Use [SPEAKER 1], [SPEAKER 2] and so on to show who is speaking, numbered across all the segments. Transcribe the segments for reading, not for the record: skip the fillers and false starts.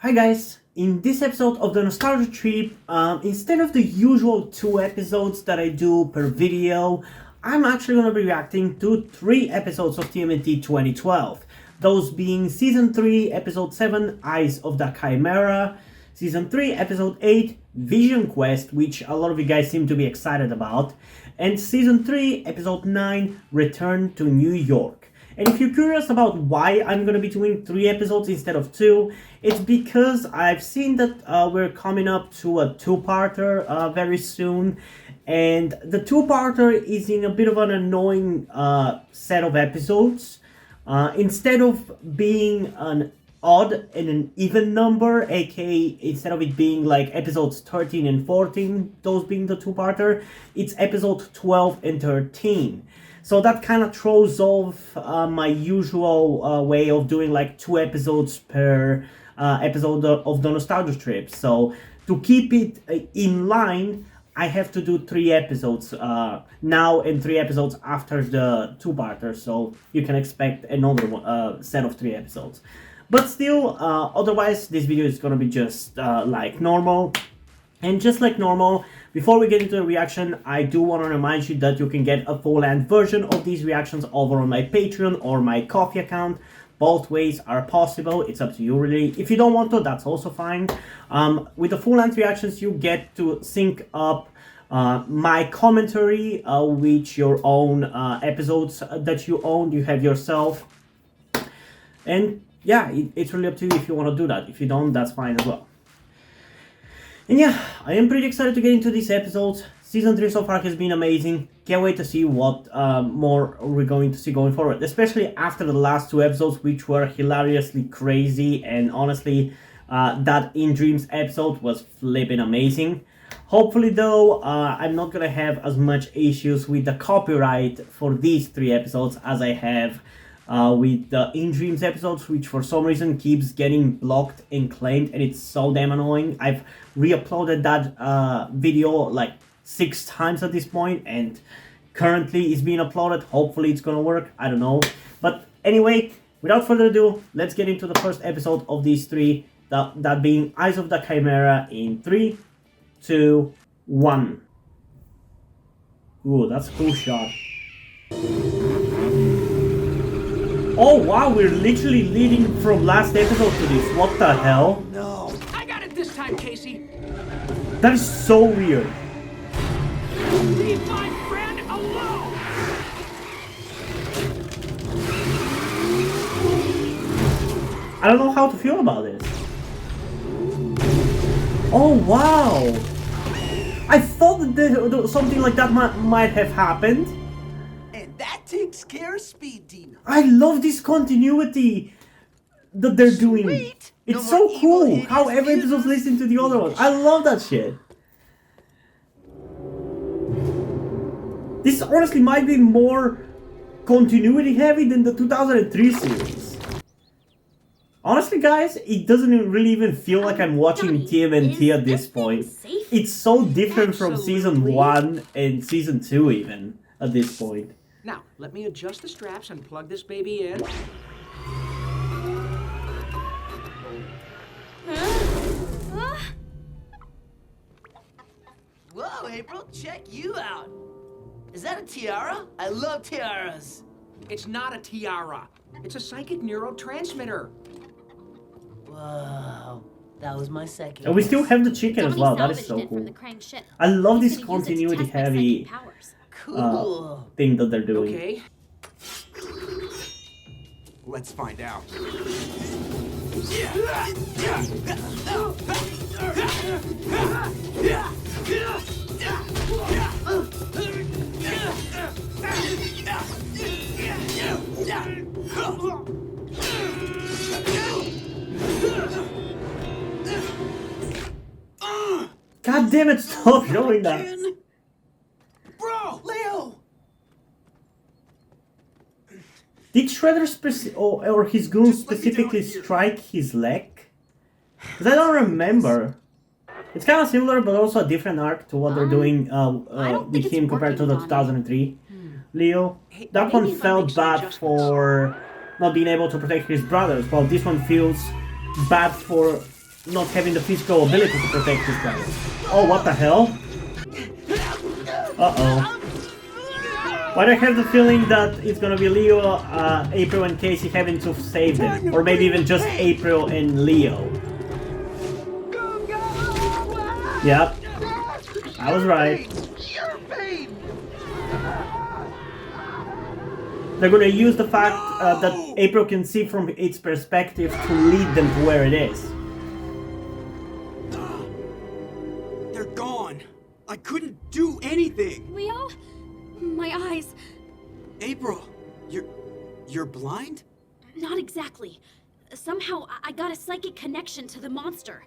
[SPEAKER 1] Hi guys, in this episode of the Nostalgia Trip, instead of the usual 2 episodes that I do per video, I'm actually going to be reacting to 3 episodes of TMNT 2012. Those being Season 3, Episode 7, Eyes of the Chimera, Season 3, Episode 8, Vision Quest, which a lot of you guys seem to be excited about, and Season 3, Episode 9, Return to New York. And if you're curious about why I'm going to be doing 3 episodes instead of 2, it's because I've seen that we're coming up to a 2-parter very soon. And the 2-parter is in a bit of an annoying set of episodes. Instead of being an odd and an even number, aka instead of it being like episodes 13 and 14, those being the 2-parter, it's episode 12 and 13. So that kind of throws off my usual way of doing like 2 episodes per episode of the Nostalgia Trip. So to keep it in line, I have to do 3 episodes now and 3 episodes after the 2-parter. So you can expect another one, set of 3 episodes. But still, otherwise, this video is going to be just like normal. And just like normal, before we get into the reaction, I do want to remind you that you can get a full-length version of these reactions over on my Patreon or my Ko-fi account. Both ways are possible. It's up to you, really. If you don't want to, that's also fine. With the full-length reactions, you get to sync up my commentary with your own episodes that you own, you have yourself. And yeah, it's really up to you if you want to do that. If you don't, that's fine as well. And yeah, I am pretty excited to get into these episodes. Season 3 so far has been amazing. Can't wait to see what more we're going to see going forward. Especially after the last 2 episodes, which were hilariously crazy. And honestly, that In Dreams episode was flipping amazing. Hopefully though, I'm not gonna have as much issues with the copyright for these 3 episodes as I have with the In Dreams episodes, which for some reason keeps getting blocked and claimed, and it's so damn annoying. I've re-uploaded that video like 6 times at this point, and currently it's being uploaded. Hopefully it's gonna work, I don't know. But anyway, without further ado, let's get into the first episode of these 3, that being Eyes of the Chimera, in 3, 2, 1. Ooh, that's a cool shot. Oh wow, we're literally leading from last episode to this. What the hell?
[SPEAKER 2] No. I got it this time, Casey.
[SPEAKER 1] That is so weird.
[SPEAKER 2] Leave my friend alone.
[SPEAKER 1] I don't know how to feel about this. Oh wow. I thought that something like that might have happened.
[SPEAKER 3] And that takes care of Speed Demon.
[SPEAKER 1] I love this continuity that they're doing.
[SPEAKER 3] Sweet.
[SPEAKER 1] It's
[SPEAKER 3] No
[SPEAKER 1] so
[SPEAKER 3] more
[SPEAKER 1] cool
[SPEAKER 3] evil,
[SPEAKER 1] how
[SPEAKER 3] hideous
[SPEAKER 1] every episode's
[SPEAKER 3] mutants.
[SPEAKER 1] listening to the other one. I love that shit. This honestly might be more continuity heavy than the 2003 series. Honestly guys, it doesn't really even feel like I'm watching TMNT at this point. It's so different from Season 1 and Season 2 even at this point.
[SPEAKER 2] Now, let me adjust the straps and plug this baby in.
[SPEAKER 3] Whoa, April, check you out. Is that a tiara? I love tiaras.
[SPEAKER 2] It's not a tiara. It's a psychic neurotransmitter.
[SPEAKER 3] Whoa, that was my second.
[SPEAKER 1] And we still
[SPEAKER 3] guess.
[SPEAKER 1] have the chicken as well. That is so cool. I love this continuity heavy
[SPEAKER 3] Cool.
[SPEAKER 1] thing that they're doing.
[SPEAKER 2] Okay.
[SPEAKER 4] Let's find out.
[SPEAKER 1] God damn it, stop showing that.
[SPEAKER 3] Bro, Leo.
[SPEAKER 1] Did Shredder or his goon specifically strike his leg? Because I don't remember. It's kind of similar, but also a different arc to what they're doing with him compared to the 2003 Leo.
[SPEAKER 2] Hey,
[SPEAKER 1] That one
[SPEAKER 2] maybe if I
[SPEAKER 1] felt
[SPEAKER 2] make some
[SPEAKER 1] bad
[SPEAKER 2] adjustments.
[SPEAKER 1] for not being able to protect his brothers, while this one feels bad for not having the physical ability to protect this guy. Oh, what the hell? Uh-oh. But I have the feeling that it's gonna be Leo, April and Casey having to save them. Or maybe even just April and Leo. Yep. I was right. They're gonna use the fact that April can see from its perspective to lead them to where it is.
[SPEAKER 4] They're gone. I couldn't do anything.
[SPEAKER 5] Leo? My eyes.
[SPEAKER 4] April, you're blind?
[SPEAKER 5] Not exactly. Somehow I got a psychic connection to the monster.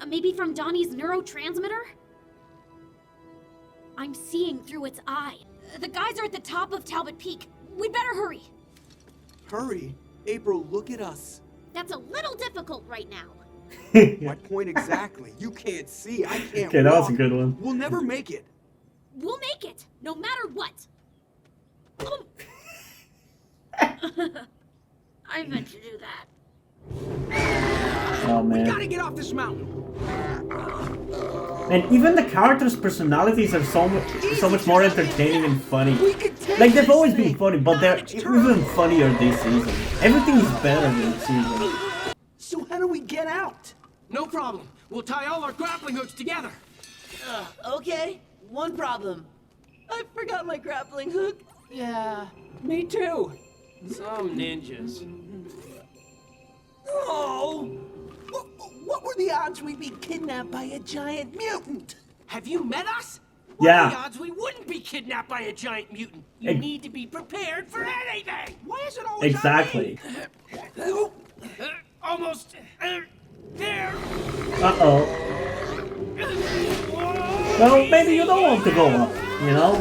[SPEAKER 5] Maybe from Donnie's neurotransmitter? I'm seeing through its eye. The guys are at the top of Talbot Peak. We'd better hurry.
[SPEAKER 4] Hurry. April, look at us.
[SPEAKER 5] That's a little difficult right now.
[SPEAKER 4] My point exactly. You can't see. I can't
[SPEAKER 1] Okay, that was
[SPEAKER 4] walk.
[SPEAKER 1] a good one.
[SPEAKER 4] We'll never make it.
[SPEAKER 5] We'll make it, no matter what. I meant to do that.
[SPEAKER 1] Oh
[SPEAKER 2] We
[SPEAKER 1] man.
[SPEAKER 2] gotta get off this mountain.
[SPEAKER 1] And even the characters' personalities are so much more entertaining and funny.
[SPEAKER 2] We can take
[SPEAKER 1] Like they've
[SPEAKER 2] this
[SPEAKER 1] always
[SPEAKER 2] thing.
[SPEAKER 1] been funny, but they're
[SPEAKER 2] Now it's turn.
[SPEAKER 1] even funnier this season. Everything is better this season.
[SPEAKER 2] So how do we get out? No problem. We'll tie all our grappling hooks together.
[SPEAKER 3] Okay, one problem. I forgot my grappling hook.
[SPEAKER 2] Yeah, me too. Some ninjas.
[SPEAKER 3] Oh! What were the odds we'd be kidnapped by a giant mutant?
[SPEAKER 2] Have you met us?
[SPEAKER 1] Yeah.
[SPEAKER 2] What are the odds we wouldn't be kidnapped by a giant mutant? You
[SPEAKER 1] Ex-
[SPEAKER 2] need to be prepared for anything. Why is it always
[SPEAKER 1] Exactly.
[SPEAKER 2] on me? Almost there.
[SPEAKER 1] Uh-oh. Well, maybe you don't want to go up, you know?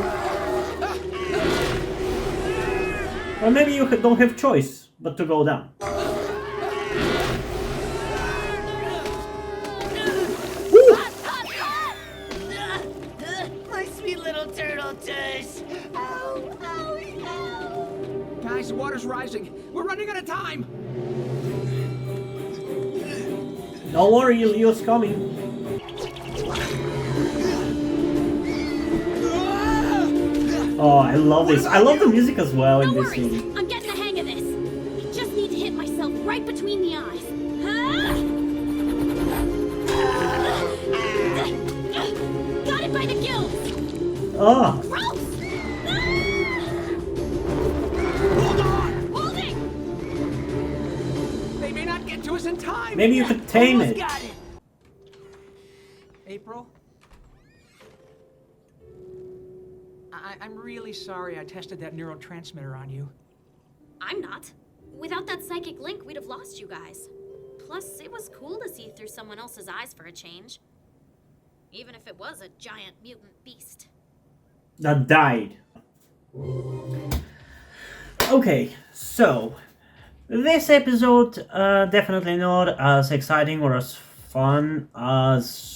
[SPEAKER 1] Or maybe you don't have choice but to go down. Woo!
[SPEAKER 3] My sweet little turtle tush. Ow, ow, ow.
[SPEAKER 2] Guys, the water's rising. We're running out of time.
[SPEAKER 1] Don't worry, Leo's coming. Oh, I love this. I love the music as well in
[SPEAKER 5] No
[SPEAKER 1] this
[SPEAKER 5] worries.
[SPEAKER 1] scene.
[SPEAKER 5] I'm getting the hang of this. I just need to hit myself right between the eyes. Huh? Got it by the gills.
[SPEAKER 1] Oh,
[SPEAKER 5] Gross!
[SPEAKER 2] Hold on.
[SPEAKER 5] Holding!
[SPEAKER 2] They may not get to us in time.
[SPEAKER 1] maybe you could tame
[SPEAKER 3] Almost
[SPEAKER 1] it.
[SPEAKER 3] got it.
[SPEAKER 2] April? I'm really sorry I tested that neurotransmitter on you.
[SPEAKER 5] I'm not. Without that psychic link, we'd have lost you guys. Plus, it was cool to see through someone else's eyes for a change. Even if it was a giant mutant beast.
[SPEAKER 1] That died. Okay, so this episode definitely not as exciting or as fun as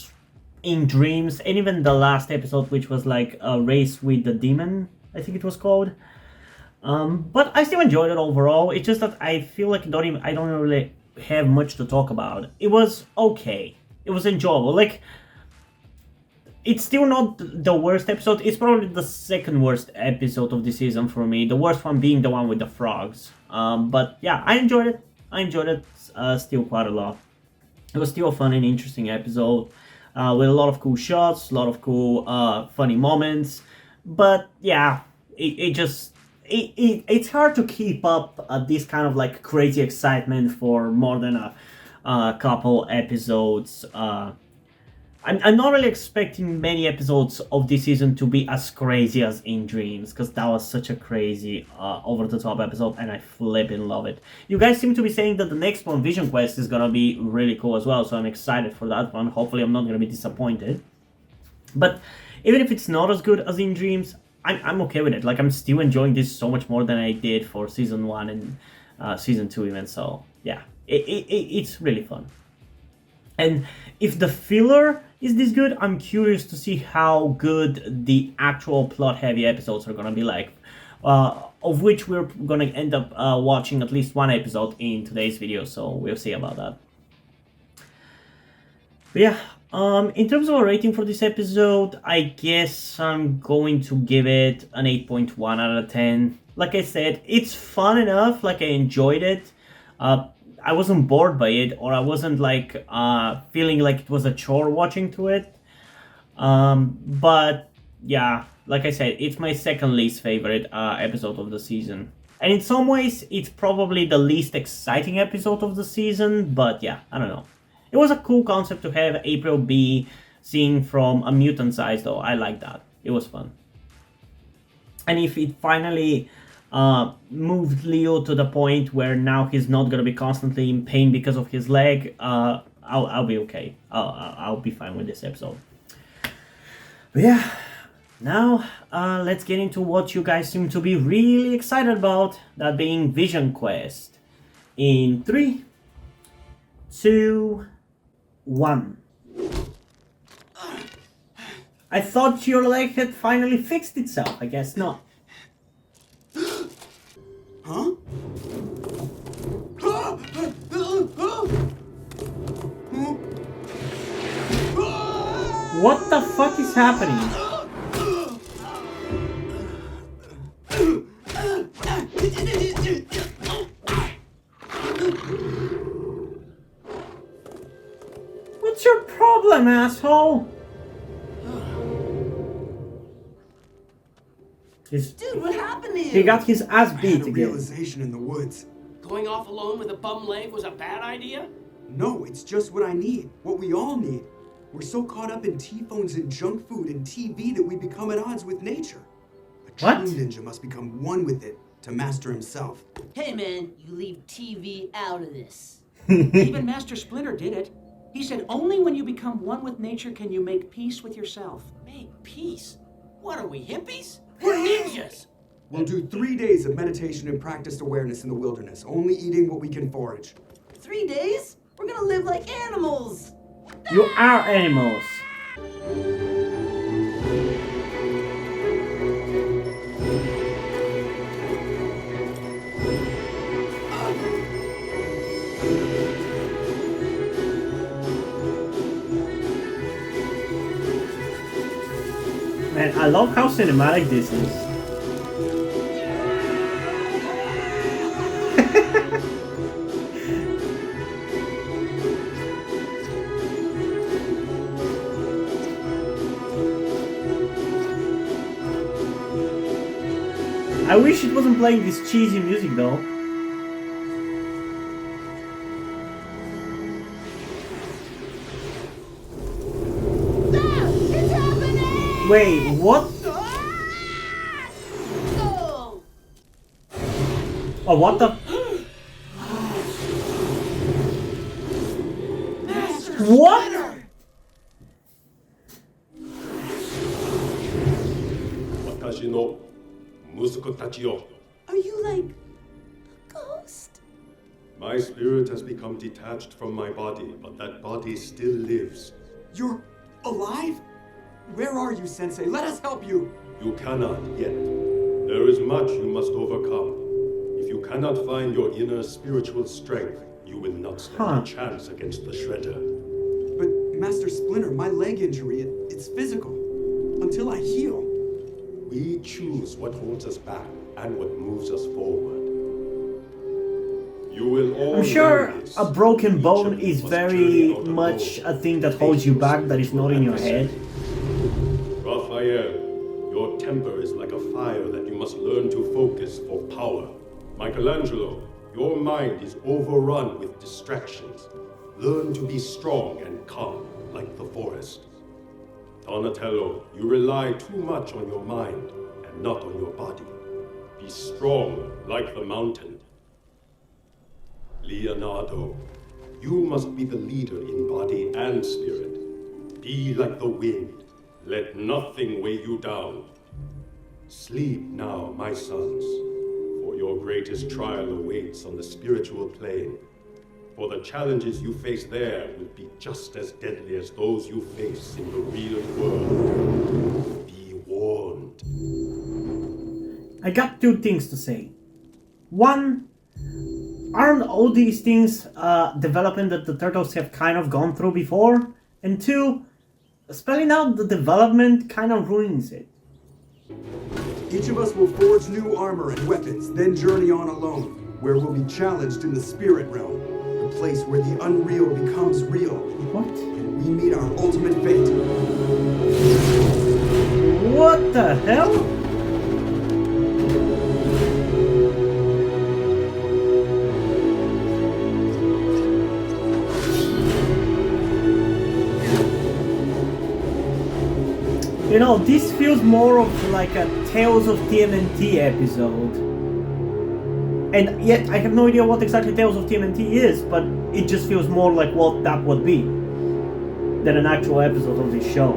[SPEAKER 1] in Dreams, and even the last episode, which was like a race with the demon, I think it was called. But I still enjoyed it overall. It's just that I feel like I don't really have much to talk about. It was okay. It was enjoyable. Like, it's still not the worst episode. It's probably the second worst episode of the season for me. The worst one being the one with the frogs. But yeah, I enjoyed it. Still quite a lot. It was still a fun and interesting episode. With a lot of cool shots, a lot of cool funny moments. But yeah, it's hard to keep up this kind of like crazy excitement for more than a couple episodes. I'm not really expecting many episodes of this season to be as crazy as In Dreams, because that was such a crazy, over-the-top episode, and I flipping love it. You guys seem to be saying that the next one, Vision Quest, is gonna be really cool as well, so I'm excited for that one. Hopefully I'm not gonna be disappointed. But even if it's not as good as In Dreams, I'm okay with it. Like, I'm still enjoying this so much more than I did for Season 1 and Season 2 even, so yeah. It's really fun. And if the filler is this good, I'm curious to see how good the actual plot-heavy episodes are gonna be like. Of which we're gonna end up watching at least one episode in today's video, so we'll see about that. But yeah, in terms of a rating for this episode, I guess I'm going to give it an 8.1 out of 10. Like I said, it's fun enough, like I enjoyed it. I wasn't bored by it, or I wasn't like feeling like it was a chore watching to it. But yeah, like I said, it's my second least favorite episode of the season. And in some ways, it's probably the least exciting episode of the season, but yeah, I don't know. It was a cool concept to have April be seen from a mutant's eyes, though. I like that. It was fun. And if it finally moved Leo to the point where now he's not gonna be constantly in pain because of his leg, I'll be okay. I'll be fine with this episode. But yeah, now let's get into what you guys seem to be really excited about, that being Vision Quest. In 3, 2, 1. I thought your leg had finally fixed itself. I guess not.
[SPEAKER 4] Huh?
[SPEAKER 1] What the fuck is happening? What's your problem, asshole?
[SPEAKER 3] Dude, what happened to you?
[SPEAKER 1] He got his ass
[SPEAKER 4] I had
[SPEAKER 1] beat
[SPEAKER 4] a
[SPEAKER 1] again.
[SPEAKER 4] realization in the woods.
[SPEAKER 2] Going off alone with a bum leg was a bad idea?
[SPEAKER 4] No, it's just what I need. What we all need. We're so caught up in T-phones and junk food and TV that we become at odds with nature. A true
[SPEAKER 1] What?
[SPEAKER 4] ninja must become one with it to master himself.
[SPEAKER 3] Hey man, you leave TV out of this.
[SPEAKER 2] Even Master Splinter did it. He said only when you become one with nature can you make peace with yourself. Make peace? What are we, hippies? We're ninjas!
[SPEAKER 4] We'll do 3 days of meditation and practiced awareness in the wilderness, only eating what we can forage.
[SPEAKER 3] 3 days? We're gonna live like animals.
[SPEAKER 1] You are animals. Man, I love how cinematic this is. I wish it wasn't playing this cheesy music though.
[SPEAKER 3] It's happening!
[SPEAKER 1] Wait, what?
[SPEAKER 3] Oh!
[SPEAKER 1] Oh, what the? What?
[SPEAKER 3] Are you like a ghost?
[SPEAKER 6] My spirit has become detached from my body, but that body still lives.
[SPEAKER 4] You're alive? Where are you, Sensei? Let us help you!
[SPEAKER 6] You cannot yet. There is much you must overcome. If you cannot find your inner spiritual strength, you will not stand a chance against the Shredder.
[SPEAKER 4] But, Master Splinter, my leg injury, it's physical. Until I heal.
[SPEAKER 6] We choose what holds us back and what moves us forward. You will all
[SPEAKER 1] I'm sure
[SPEAKER 6] learn this.
[SPEAKER 1] a broken
[SPEAKER 6] Each
[SPEAKER 1] bone
[SPEAKER 6] of you
[SPEAKER 1] is
[SPEAKER 6] must
[SPEAKER 1] very
[SPEAKER 6] journey out
[SPEAKER 1] much
[SPEAKER 6] alone.
[SPEAKER 1] a thing that holds you back, that is not in your head.
[SPEAKER 6] Raphael, your temper is like a fire that you must learn to focus for power. Michelangelo, your mind is overrun with distractions. Learn to be strong and calm, like the forest. Donatello, you rely too much on your mind and not on your body. Be strong, like the mountain. Leonardo, you must be the leader in body and spirit. Be like the wind. Let nothing weigh you down. Sleep now, my sons, for your greatest trial awaits on the spiritual plane. For the challenges you face there will be just as deadly as those you face in the real world. Be warned.
[SPEAKER 1] I got two things to say. One, aren't all these things development that the Turtles have kind of gone through before? And 2, spelling out the development kind of ruins it.
[SPEAKER 4] Each of us will forge new armor and weapons, then journey on alone, where we'll be challenged in the spirit realm, the place where the unreal becomes real.
[SPEAKER 1] What?
[SPEAKER 4] And we meet our ultimate fate.
[SPEAKER 1] What the hell? You know, this feels more of like a Tales of TMNT episode. And yet, I have no idea what exactly Tales of TMNT is, but it just feels more like what that would be than an actual episode of this show.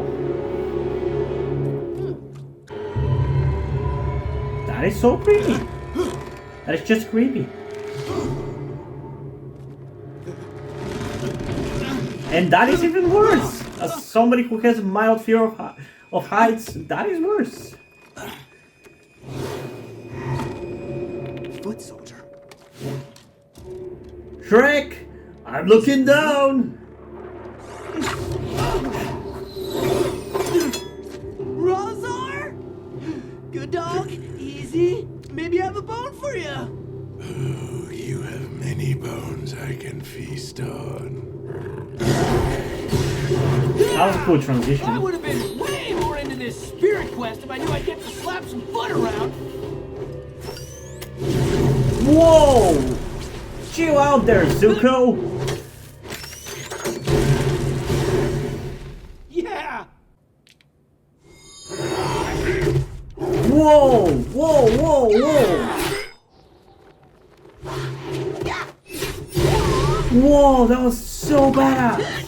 [SPEAKER 1] That is so creepy. That is just creepy. And that is even worse. As somebody who has a mild fear of heights, that is worse.
[SPEAKER 4] Foot soldier.
[SPEAKER 1] Shrek, I'm looking down.
[SPEAKER 3] Rozar? Good dog? Easy? Maybe I have a bone for you.
[SPEAKER 7] Oh, you have many bones I can feast on.
[SPEAKER 1] That was a cool
[SPEAKER 2] I
[SPEAKER 1] transition.
[SPEAKER 2] would have been way more into this spirit quest if I knew I'd get to slap some foot around.
[SPEAKER 1] Whoa! Chill out there, Zuko.
[SPEAKER 2] Yeah!
[SPEAKER 1] Whoa! Whoa! Whoa! Whoa! Whoa! That was so badass.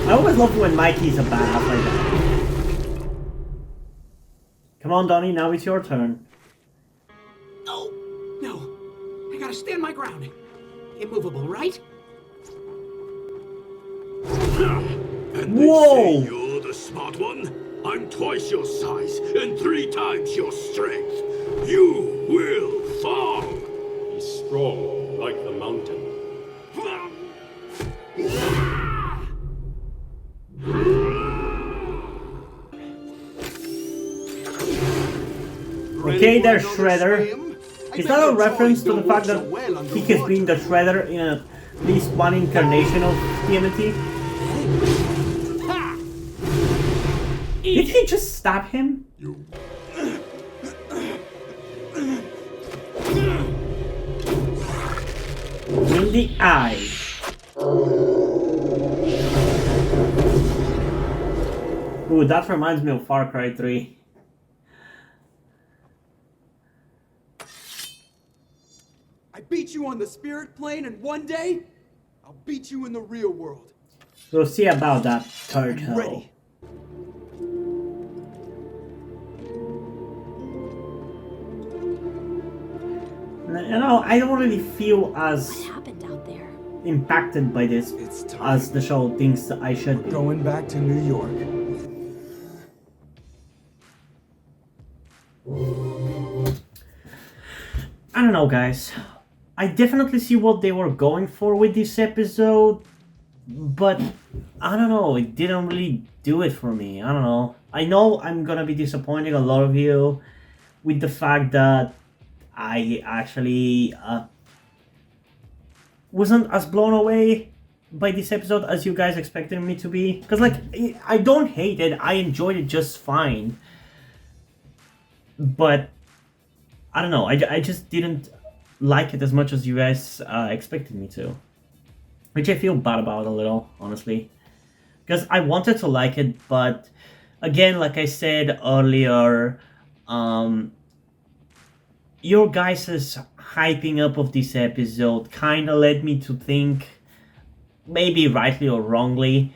[SPEAKER 1] I always love when Mikey's a badass like that. Come on, Donnie, now it's your turn.
[SPEAKER 2] Oh, no. I gotta stand my ground. Immovable, right?
[SPEAKER 7] And
[SPEAKER 1] Whoa!
[SPEAKER 7] they say you're the smart one? I'm twice your size and 3 times your strength. You will fall.
[SPEAKER 6] He's strong, like the mountain.
[SPEAKER 1] Okay, there's Shredder. Is that a reference to the fact that he has been the Shredder in at least one incarnation of TMNT?
[SPEAKER 2] Ha!
[SPEAKER 1] Did he just stab him? In the eye. Ooh, that reminds me of Far Cry 3.
[SPEAKER 4] I beat you on the spirit plane, and one day, I'll beat you in the real world.
[SPEAKER 1] We'll see about that, turtle.
[SPEAKER 4] Ready.
[SPEAKER 1] You know, I don't really feel as
[SPEAKER 5] What happened out there?
[SPEAKER 1] impacted by this
[SPEAKER 4] It's time.
[SPEAKER 1] as the show thinks I should be.
[SPEAKER 4] Going back to New York.
[SPEAKER 1] I don't know, guys. I definitely see what they were going for with this episode, but I don't know, it didn't really do it for me. I don't know. I know I'm gonna be disappointing a lot of you with the fact that I actually wasn't as blown away by this episode as you guys expected me to be. Because, like, I don't hate it, I enjoyed it just fine. But I don't know, I just didn't like it as much as you guys expected me to. Which I feel bad about a little, honestly. Because I wanted to like it, but again, like I said earlier, your guys' hyping up of this episode kind of led me to think, maybe rightly or wrongly,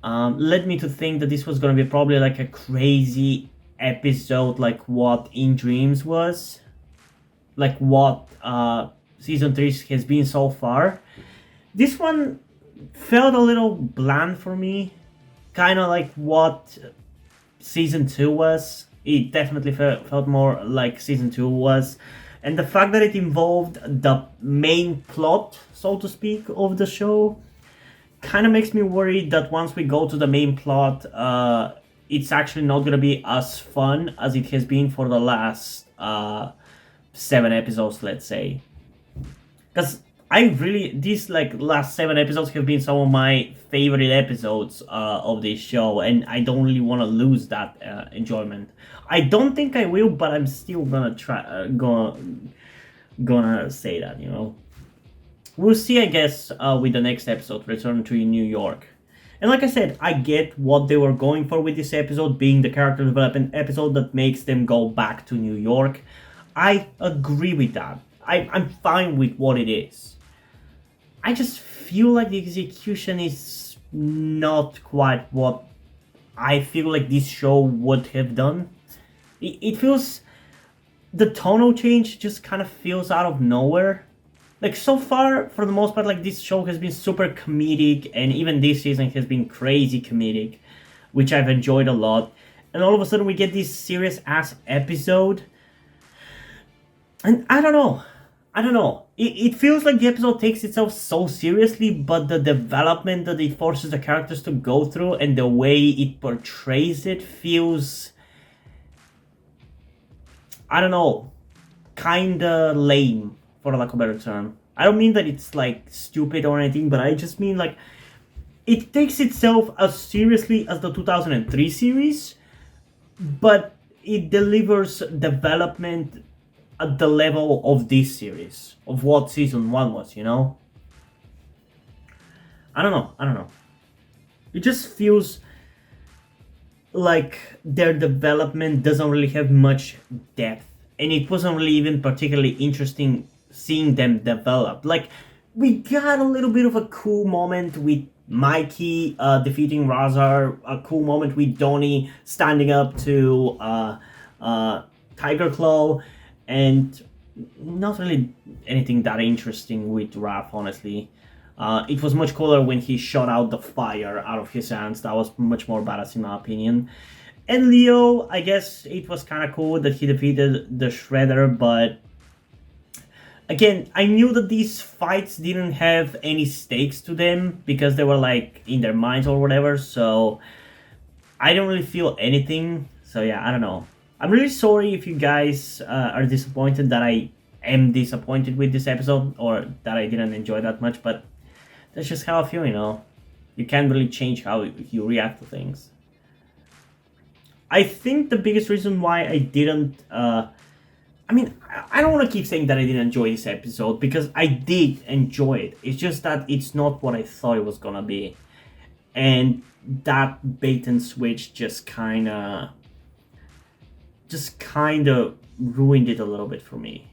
[SPEAKER 1] led me to think that this was going to be probably like a crazy episode like what In Dreams was. Like what Season 3 has been so far. This one felt a little bland for me. Kind of like what Season 2 was. It definitely felt more like Season 2 was. And the fact that it involved the main plot, so to speak, of the show kind of makes me worried that once we go to the main plot, it's actually not going to be as fun as it has been for the last 7 episodes, let's say. Because these last 7 episodes have been some of my favorite episodes of this show, and I don't really want to lose that enjoyment. I don't think I will, but I'm still gonna try. Gonna say that, you know. We'll see, I guess, with the next episode, Return to New York. And like I said, I get what they were going for with this episode, being the character development episode that makes them go back to New York. I agree with that. I'm fine with what it is. I just feel like the execution is not quite what I feel like this show would have done. It feels... The tonal change just kind of feels out of nowhere. Like, so far, for the most part, like, this show has been super comedic, and even this season has been crazy comedic, which I've enjoyed a lot. And all of a sudden we get this serious-ass episode. And I don't know. It feels like the episode takes itself so seriously, but the development that it forces the characters to go through and the way it portrays it feels... I don't know, kinda lame, for lack of a better term. I don't mean that it's like stupid or anything, but I just mean like it takes itself as seriously as the 2003 series, but it delivers development at the level of this series, of what season 1 was, you know? I don't know. It just feels like their development doesn't really have much depth, and it wasn't really even particularly interesting seeing them develop. Like, we got a little bit of a cool moment with Mikey defeating Razar, a cool moment with Donnie standing up to Tiger Claw, and not really anything that interesting with Raph, honestly. It was much cooler when he shot out the fire out of his hands. That was much more badass in my opinion. And Leo, I guess it was kind of cool that he defeated the Shredder, but again, I knew that these fights didn't have any stakes to them because they were like in their minds or whatever, so I don't really feel anything. So yeah, I don't know. I'm really sorry if you guys are disappointed that I am disappointed with this episode or that I didn't enjoy that much, but that's just how I feel, you know. You can't really change how you react to things. I think the biggest reason why I didn't... I don't want to keep saying that I didn't enjoy this episode, because I did enjoy it. It's just that it's not what I thought it was gonna be. And that bait and switch just kind of ruined it a little bit for me.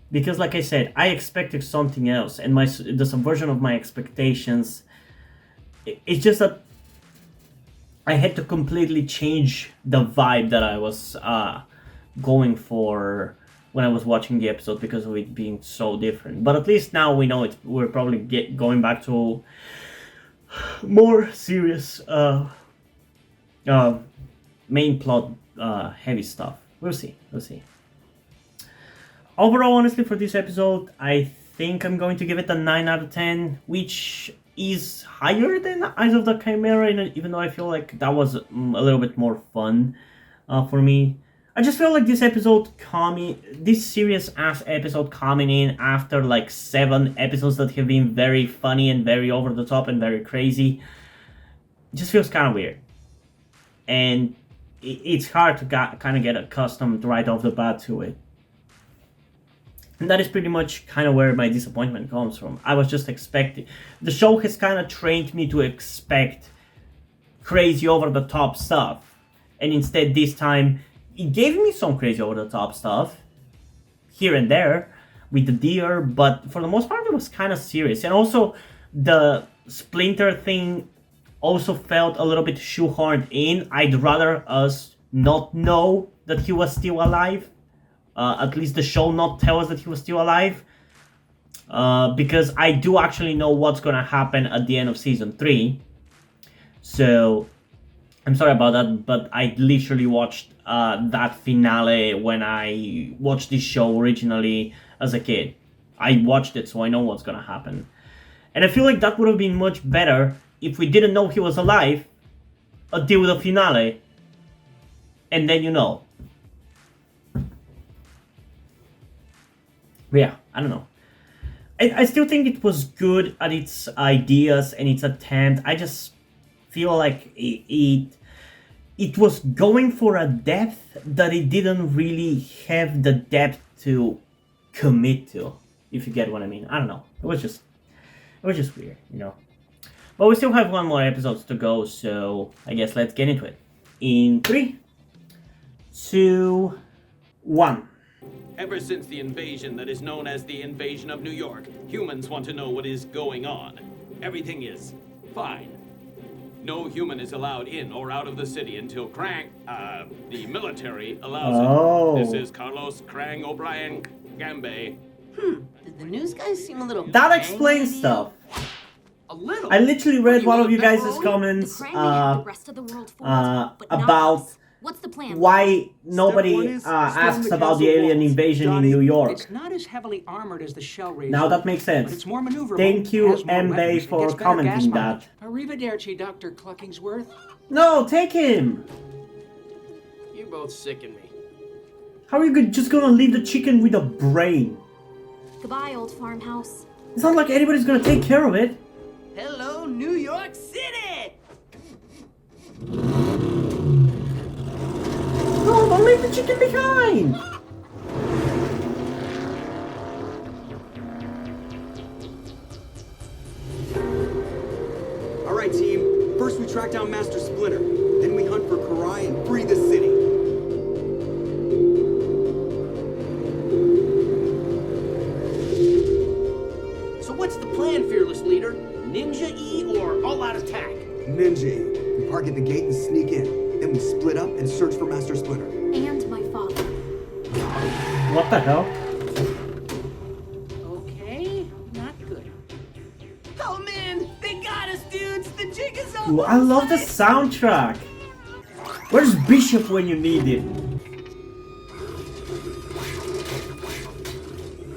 [SPEAKER 1] Because like I said, I expected something else, and the subversion of my expectations, it's just that I had to completely change the vibe that I was going for when I was watching the episode because of it being so different. But at least now we know we're probably going back to more serious main plot heavy stuff. We'll see. Overall, honestly, for this episode, I think I'm going to give it a 9 out of 10, which is higher than Eyes of the Chimera, even though I feel like that was a little bit more fun for me. I just feel like this serious-ass episode coming in after like 7 episodes that have been very funny and very over-the-top and very crazy, just feels kind of weird. And it's hard to kind of get accustomed right off the bat to it. And that is pretty much kind of where my disappointment comes from. I was just expecting... The show has kind of trained me to expect crazy over-the-top stuff. And instead, this time, it gave me some crazy over-the-top stuff. Here and there, with the deer. But for the most part, it was kind of serious. And also, the Splinter thing also felt a little bit shoehorned in. I'd rather us not know that he was still alive. At least the show not tell us that he was still alive. Because I do actually know what's gonna happen at the end of season 3. So I'm sorry about that, but I literally watched that finale when I watched this show originally as a kid. I watched it, so I know what's gonna happen. And I feel like that would have been much better if we didn't know he was alive until the finale. And then you know. But yeah, I don't know. I still think it was good at its ideas and its attempt. I just feel like it was going for a depth that it didn't really have the depth to commit to, if you get what I mean. I don't know. It was just weird, you know. But we still have one more episode to go, so I guess let's get into it. In 3, 2, 1.
[SPEAKER 8] Ever since the invasion that is known as the invasion of New York, humans want to know what is going on. Everything is fine. No human is allowed in or out of the city until the military allows it. This is Carlos Krang O'Brien Gambe.
[SPEAKER 3] Did the news guys seem a little...
[SPEAKER 1] That explains stuff.
[SPEAKER 2] A little?
[SPEAKER 1] I literally read one of you guys' comments about
[SPEAKER 5] What's the plan?
[SPEAKER 1] why nobody asks about the alien invasion in New York.
[SPEAKER 2] It's not as heavily armored as the shell razor.
[SPEAKER 1] Now that makes
[SPEAKER 2] But
[SPEAKER 1] sense.
[SPEAKER 2] it's more maneuverable.
[SPEAKER 1] Thank you,
[SPEAKER 2] has more
[SPEAKER 1] Mbae,
[SPEAKER 2] weapons, it
[SPEAKER 1] for
[SPEAKER 2] gets better
[SPEAKER 1] commenting
[SPEAKER 2] gas mileage.
[SPEAKER 1] that.
[SPEAKER 2] Arrivederci, Dr. Cluckingsworth.
[SPEAKER 1] No, take him!
[SPEAKER 8] You both sicken me.
[SPEAKER 1] How are you just gonna leave the chicken with a brain?
[SPEAKER 5] Goodbye, old farmhouse.
[SPEAKER 1] It's not like anybody's gonna take care of it.
[SPEAKER 3] Hello, New York City!
[SPEAKER 1] No, don't leave the chicken behind!
[SPEAKER 4] Alright, team. First we track down Master Splinter. Then we hunt for Karai and free the city.
[SPEAKER 2] So what's the plan, fearless leader? Ninja-E or all-out attack?
[SPEAKER 4] Ninja. We park at the gate and sneak in. Then we split up and search for Master Splinter.
[SPEAKER 5] And my father.
[SPEAKER 1] What the hell?
[SPEAKER 2] Okay, not good.
[SPEAKER 3] Oh man, they got us, dudes! The jig is up!
[SPEAKER 1] Ooh, I love the soundtrack. Where's Bishop when you need him?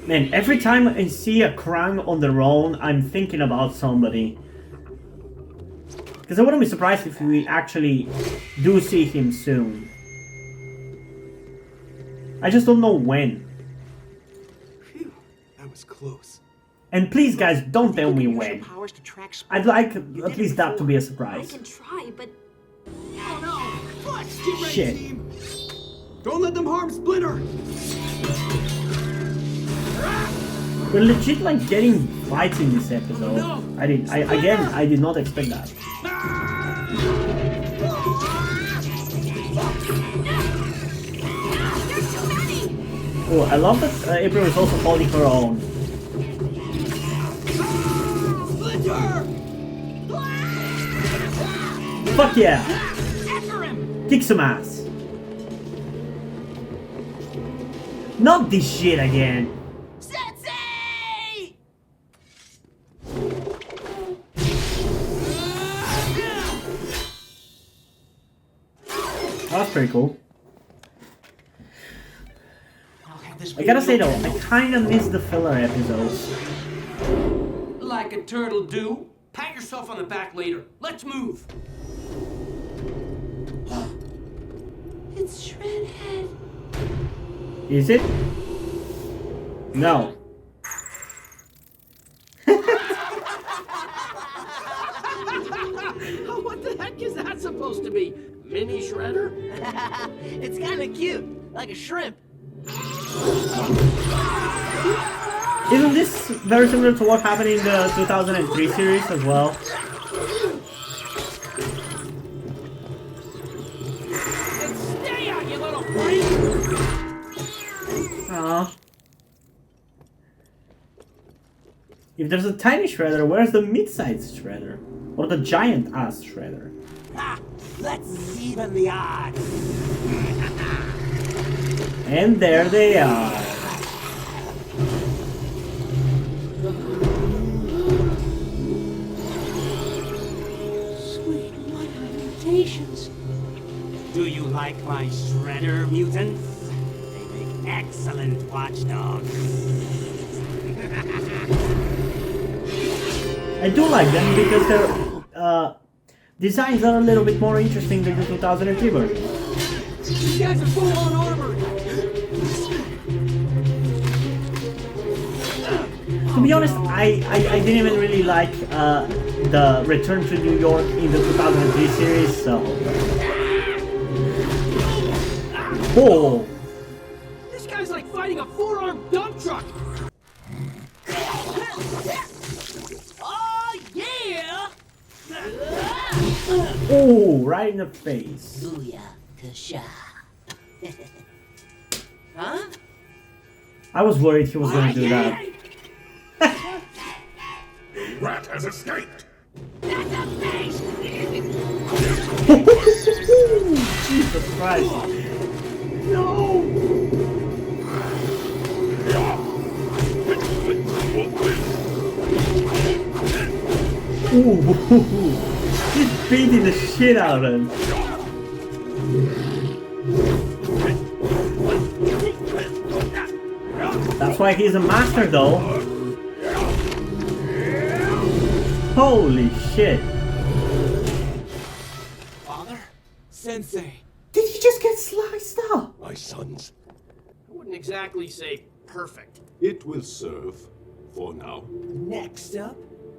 [SPEAKER 1] Man, every time I see a Krang on their own, I'm thinking about somebody. Because I wouldn't be surprised if we actually do see him soon. I just don't know when.
[SPEAKER 4] Phew, that was close.
[SPEAKER 1] And please, guys, don't tell me
[SPEAKER 2] You can use
[SPEAKER 1] when.
[SPEAKER 2] your powers to track
[SPEAKER 1] I'd like at least that to be a
[SPEAKER 5] I
[SPEAKER 1] surprise.
[SPEAKER 5] can try, but
[SPEAKER 3] Oh no! Clutch! Get ready,
[SPEAKER 1] Shit.
[SPEAKER 3] team!
[SPEAKER 4] Don't let them harm Splinter!
[SPEAKER 1] We're legit like getting fights in this episode. I did not expect that. Oh, I love that April is also holding her own. Fuck yeah! Kick some ass. Not this shit again.
[SPEAKER 3] Sensei!
[SPEAKER 1] That's pretty cool.
[SPEAKER 2] I'll have this
[SPEAKER 1] I gotta say though, I kinda miss the filler episodes.
[SPEAKER 2] like a turtle do. Pat yourself on the back later. Let's move.
[SPEAKER 3] It's Shredhead.
[SPEAKER 1] Is it? No.
[SPEAKER 8] Oh, what the heck is that supposed to be? Mini Shredder?
[SPEAKER 3] It's kinda cute, like a shrimp.
[SPEAKER 1] Isn't this very similar to what happened in the 2003 series as well?
[SPEAKER 2] Stay out, you little freak!
[SPEAKER 1] Aww. If there's a tiny shredder, where's the mid-sized shredder? Or the giant-ass shredder?
[SPEAKER 3] Ha! Let's even the odds.
[SPEAKER 1] And there they are.
[SPEAKER 2] Sweet mother of mutations.
[SPEAKER 9] like my shredder mutants? They make excellent watchdogs.
[SPEAKER 1] I do like them because their designs are a little bit more interesting than the 2003 version.
[SPEAKER 9] These guys are full on armor!
[SPEAKER 1] To be honest, I didn't even really like the Return to New York in the 2003 series, so... Oh!
[SPEAKER 9] This guy's like fighting a four-armed dump truck!
[SPEAKER 3] Oh, yeah!
[SPEAKER 1] Oh, right in the face.
[SPEAKER 3] Booyah, Kasha. Huh?
[SPEAKER 1] I was worried he was gonna do that.
[SPEAKER 7] The rat has escaped.
[SPEAKER 1] Jesus Christ. Ooh, he's beating the shit out of him. That's why he's a master though. Holy shit.
[SPEAKER 9] Father? Sensei.
[SPEAKER 1] Did he just get sliced up?
[SPEAKER 6] My sons,
[SPEAKER 8] I wouldn't exactly say perfect.
[SPEAKER 6] it will serve for now.
[SPEAKER 9] Next up,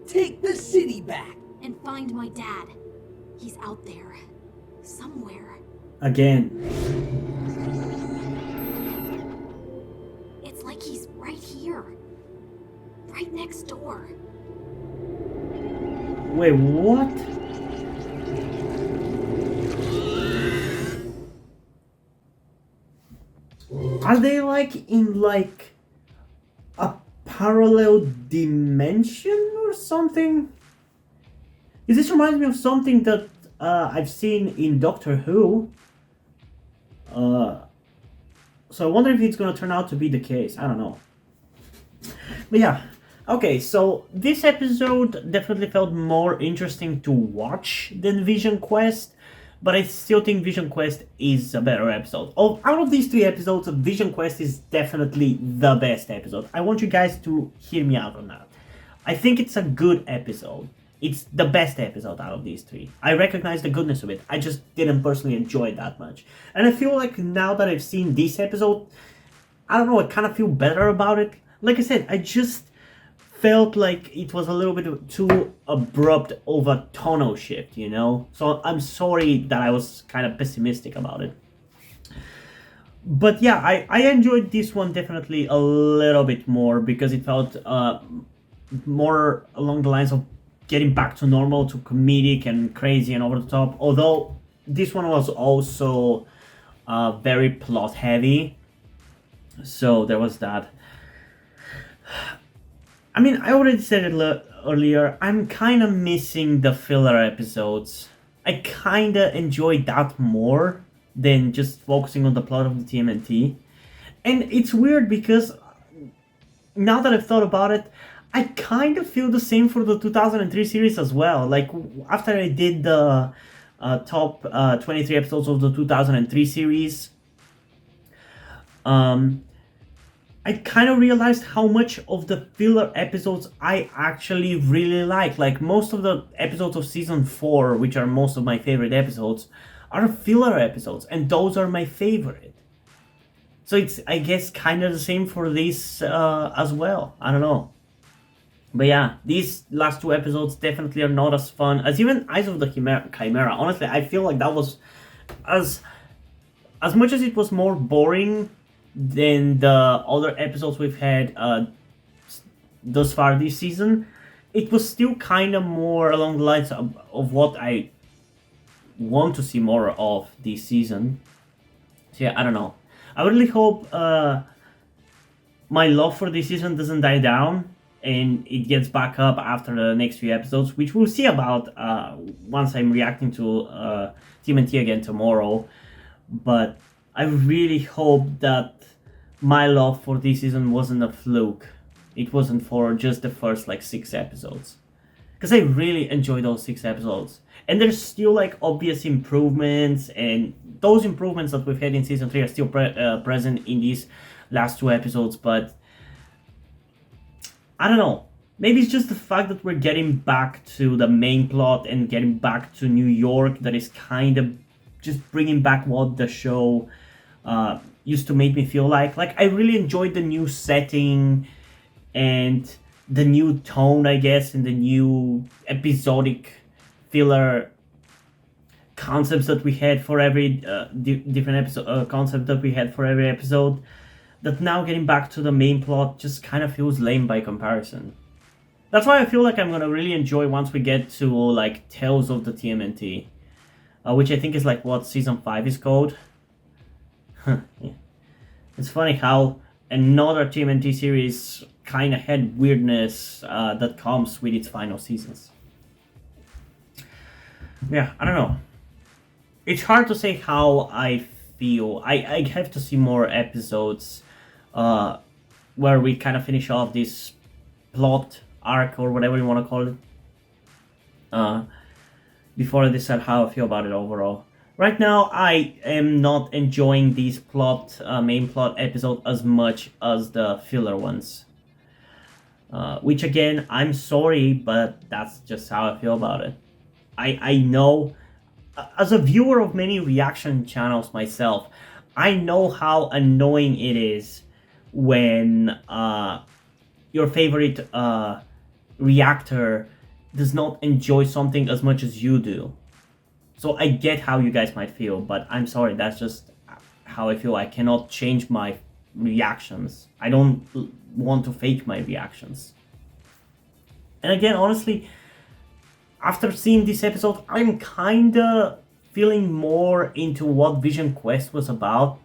[SPEAKER 9] take the city back.
[SPEAKER 5] And find my dad. He's out there. Somewhere.
[SPEAKER 1] Again.
[SPEAKER 5] It's like he's right here. Right next door.
[SPEAKER 1] Wait, what? Are they like in like a parallel dimension or something? This reminds me of something that I've seen in Doctor Who. So I wonder if it's gonna turn out to be the case. I don't know. But yeah. Okay, so this episode definitely felt more interesting to watch than Vision Quest, but I still think Vision Quest is a better episode. Out of these three episodes, Vision Quest is definitely the best episode. I want you guys to hear me out on that. I think it's a good episode. It's the best episode out of these three. I recognize the goodness of it. I just didn't personally enjoy it that much. And I feel like now that I've seen this episode, I don't know, I kind of feel better about it. Like I said, I just felt like it was a little bit too abrupt of a tonal shift, you know? So I'm sorry that I was kind of pessimistic about it. But yeah, I enjoyed this one definitely a little bit more because it felt more along the lines of getting back to normal, to comedic and crazy and over the top. Although this one was also very plot heavy. So there was that. I mean, I already said it earlier, I'm kind of missing the filler episodes. I kind of enjoyed that more than just focusing on the plot of the TMNT. And it's weird because now that I've thought about it, I kind of feel the same for the 2003 series as well. Like, after I did the top 23 episodes of the 2003 series, I kind of realized how much of the filler episodes I actually really like. Like, most of the episodes of season 4, which are most of my favorite episodes, are filler episodes, and those are my favorite. So it's, I guess, kind of the same for this as well. I don't know. But yeah, these last two episodes definitely are not as fun as even Eyes of the Chimera. Honestly, I feel like that was as much as it was more boring than the other episodes we've had thus far this season, it was still kind of more along the lines of what I want to see more of this season. So yeah, I don't know. I really hope my love for this season doesn't die down and it gets back up after the next few episodes, which we'll see about once I'm reacting to TMNT again tomorrow. But I really hope that my love for this season wasn't a fluke. It wasn't for just the first like 6 episodes. because I really enjoyed those 6 episodes. And there's still like obvious improvements, and those improvements that we've had in season 3 are still present in these last 2 episodes. But I don't know. Maybe it's just the fact that we're getting back to the main plot and getting back to New York that is kind of just bringing back what the show used to make me feel like. Like, I really enjoyed the new setting and the new tone, I guess, and the new episodic filler concepts that we had for every different episode, concept that we had for every episode. That now getting back to the main plot just kind of feels lame by comparison. That's why I feel like I'm gonna really enjoy once we get to like Tales of the TMNT, which I think is like what season 5 is called. Yeah. It's funny how another TMNT series kind of had weirdness that comes with its final seasons. Yeah, I don't know. It's hard to say how I feel. I have to see more episodes where we kind of finish off this plot arc or whatever you want to call it before I decide how I feel about it overall. Right now, I am not enjoying these main plot episodes as much as the filler ones. Which again, I'm sorry, but that's just how I feel about it. I know, as a viewer of many reaction channels myself, I know how annoying it is when your favorite reactor does not enjoy something as much as you do. So I get how you guys might feel, but I'm sorry, that's just how I feel. I cannot change my reactions. I don't want to fake my reactions. And again, honestly, after seeing this episode, I'm kinda feeling more into what Vision Quest was about.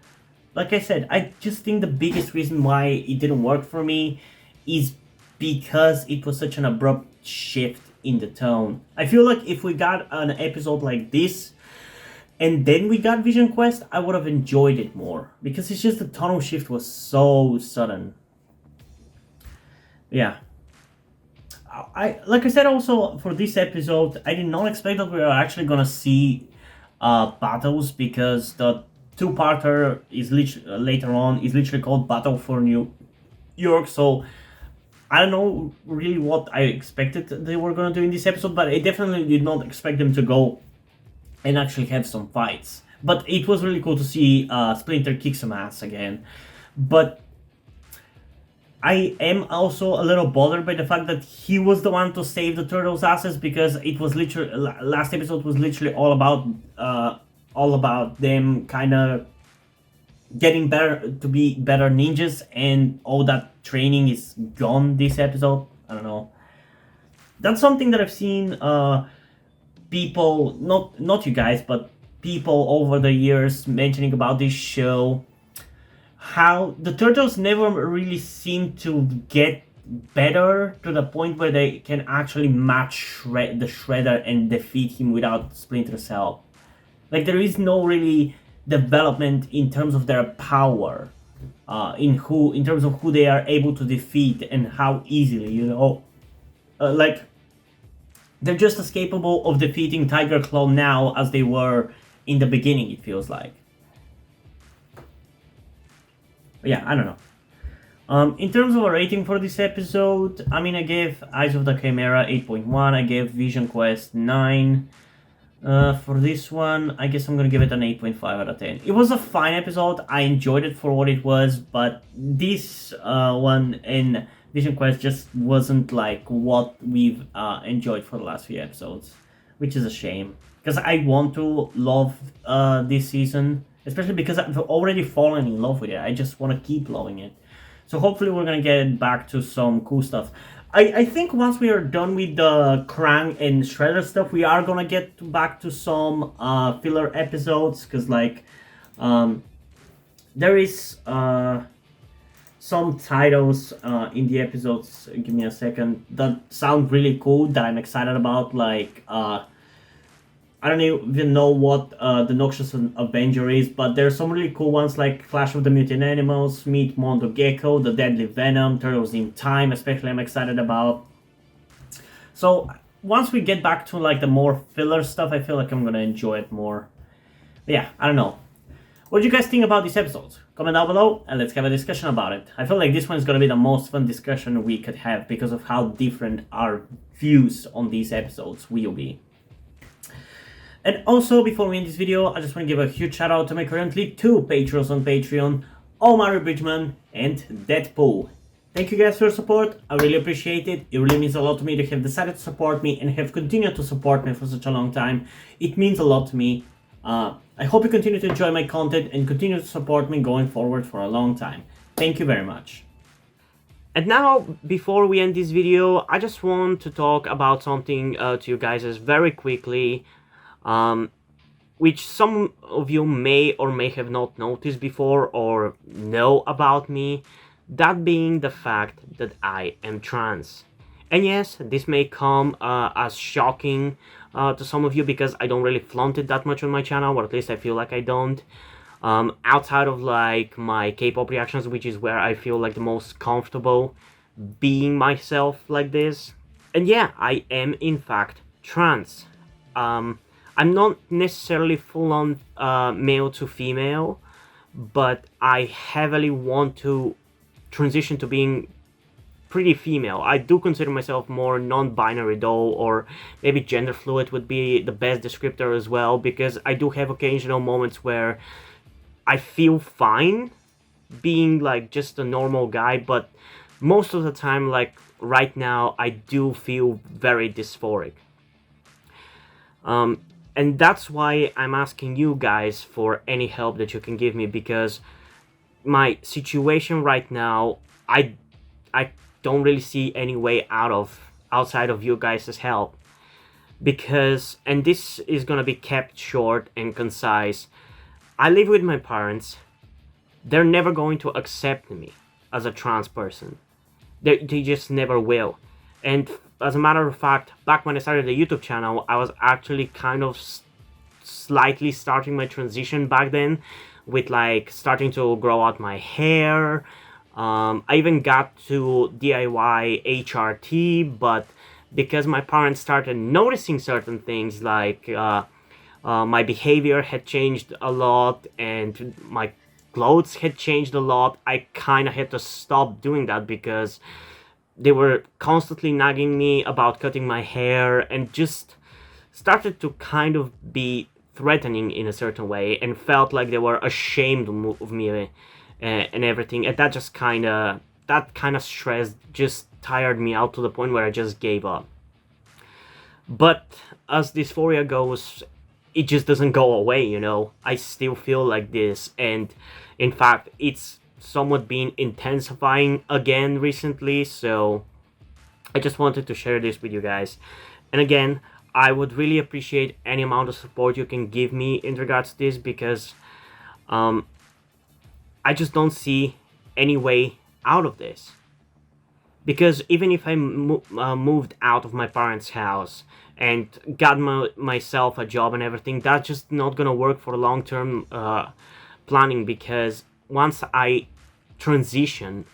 [SPEAKER 1] Like I said, I just think the biggest reason why it didn't work for me is because it was such an abrupt shift in the tone. I feel like if we got an episode like this and then we got Vision Quest, I would have enjoyed it more, because it's just the tonal shift was so sudden. Yeah. Like I said, also for this episode, I did not expect that we were actually gonna see battles, because the 2-parter is later on is literally called Battle for New York. So I don't know really what I expected they were gonna do in this episode, but I definitely did not expect them to go and actually have some fights. But it was really cool to see Splinter kick some ass again. But I am also a little bothered by the fact that he was the one to save the turtles' asses, because it was literally last episode was literally all about them kind of getting better to be better ninjas, and all that training is gone this episode. I don't know. That's something that I've seen people, not you guys, but people over the years mentioning about this show. How the turtles never really seem to get better to the point where they can actually match the Shredder and defeat him without Splinter's help. Like, there is no really development in terms of their power, in terms of who they are able to defeat and how easily, like, they're just as capable of defeating Tiger Claw now as they were in the beginning, it feels like. But yeah, I don't know. In terms of a rating for this episode, I mean, I gave Eyes of the Chimera 8.1, I gave Vision Quest 9. For this one, I guess I'm gonna give it an 8.5 out of 10. It was a fine episode, I enjoyed it for what it was, but this one in Vision Quest just wasn't like what we've enjoyed for the last few episodes, which is a shame, because I want to love this season, especially because I've already fallen in love with it. I just want to keep loving it. So hopefully we're gonna get back to some cool stuff. I think once we are done with the Krang and Shredder stuff, we are gonna get back to some filler episodes, because like there is some titles in the episodes, give me a second, that sound really cool, that I'm excited about, like I don't even know what the Noxious Avenger is, but there's some really cool ones like Clash of the Mutant Animals, Meet Mondo Gecko, The Deadly Venom, Turtles in Time, especially I'm excited about. So once we get back to like the more filler stuff, I feel like I'm gonna enjoy it more. But yeah, I don't know. What do you guys think about these episodes? Comment down below and let's have a discussion about it. I feel like this one's gonna be the most fun discussion we could have because of how different our views on these episodes will be. And also, before we end this video, I just want to give a huge shout out to my currently 2 patrons on Patreon, Omar Bridgman and Deadpool. Thank you guys for your support, I really appreciate it. It really means a lot to me to have decided to support me and have continued to support me for such a long time. It means a lot to me. I hope you continue to enjoy my content and continue to support me going forward for a long time. Thank you very much. And now, before we end this video, I just want to talk about something to you guys very quickly, which some of you may or may have not noticed before or know about me, that being the fact that I am trans. And yes, this may come as shocking to some of you because I don't really flaunt it that much on my channel, or at least I feel like I don't. Outside of like my K-pop reactions, which is where I feel like the most comfortable being myself like this. And yeah, I am in fact trans. I'm not necessarily full-on male to female, but I heavily want to transition to being pretty female. I do consider myself more non-binary though, or maybe gender fluid would be the best descriptor as well, because I do have occasional moments where I feel fine being like just a normal guy, but most of the time, like right now, I do feel very dysphoric. And that's why I'm asking you guys for any help that you can give me, because my situation right now, I don't really see any way outside of you guys' help. Because, and this is gonna be kept short and concise, I live with my parents. They're never going to accept me as a trans person. They just never will. And as a matter of fact, back when I started the YouTube channel, I was actually kind of slightly starting my transition back then, with like starting to grow out my hair. I even got to DIY HRT, but because my parents started noticing certain things, like my behavior had changed a lot and my clothes had changed a lot, I kind of had to stop doing that because they were constantly nagging me about cutting my hair and just started to kind of be threatening in a certain way, and felt like they were ashamed of me and everything. And that just kind of stress just tired me out to the point where I just gave up. But as dysphoria goes, it just doesn't go away, you know. I still feel like this, and in fact it's somewhat been intensifying again recently, so I just wanted to share this with you guys. And again, I would really appreciate any amount of support you can give me in regards to this, because I just don't see any way out of this. Because even if I moved out of my parents' house and got myself a job and everything, that's just not gonna work for long-term planning, because once I transition,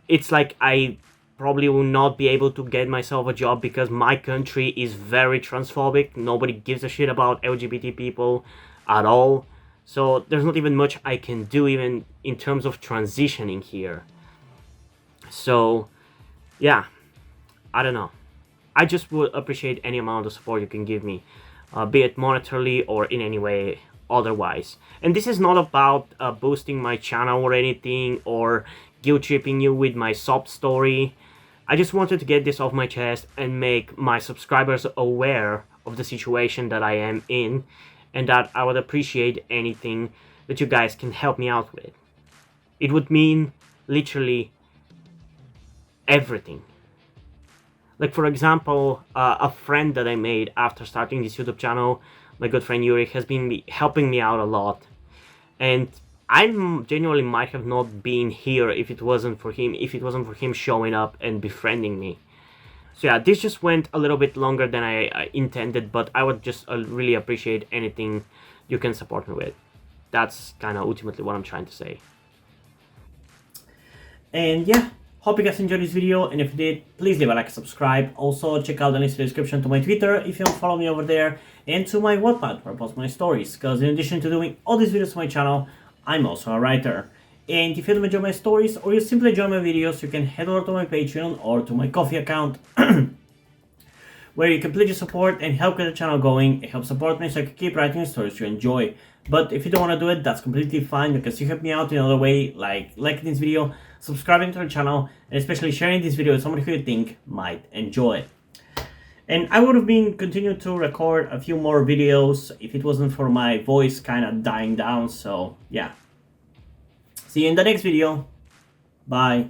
[SPEAKER 1] it's like I probably will not be able to get myself a job, because my country is very transphobic. Nobody gives a shit about LGBT people at all. So there's not even much I can do even in terms of transitioning here. So yeah, I don't know. I just would appreciate any amount of support you can give me, be it monetarily or in any way otherwise. And this is not about boosting my channel or anything, or guilt tripping you with my sob story. I just wanted to get this off my chest and make my subscribers aware of the situation that I am in, and that I would appreciate anything that you guys can help me out with. It would mean literally everything. Like, for example, a friend that I made after starting this YouTube channel, my good friend Yuri, has been helping me out a lot. And I genuinely might have not been here if it wasn't for him showing up and befriending me. So yeah, this just went a little bit longer than I intended, but I would just really appreciate anything you can support me with. That's kind of ultimately what I'm trying to say. And yeah, Hope you guys enjoyed this video, and if you did, please leave a like and subscribe. Also, check out the links in the description to my Twitter if you don't follow me over there, and to my Wattpad where I post my stories, because in addition to doing all these videos on my channel, I'm also a writer. And if you don't enjoy my stories, or you simply enjoy my videos, you can head over to my Patreon or to my Ko-fi account, where you can pledge your support and help get the channel going. It helps support me so I can keep writing the stories you enjoy. But if you don't want to do it, that's completely fine, because you help me out in another way, like liking this video, subscribing to the channel, and especially sharing this video with somebody who you think might enjoy it. And I would have been continuing to record a few more videos if it wasn't for my voice kind of dying down, so yeah. See you in the next video. Bye.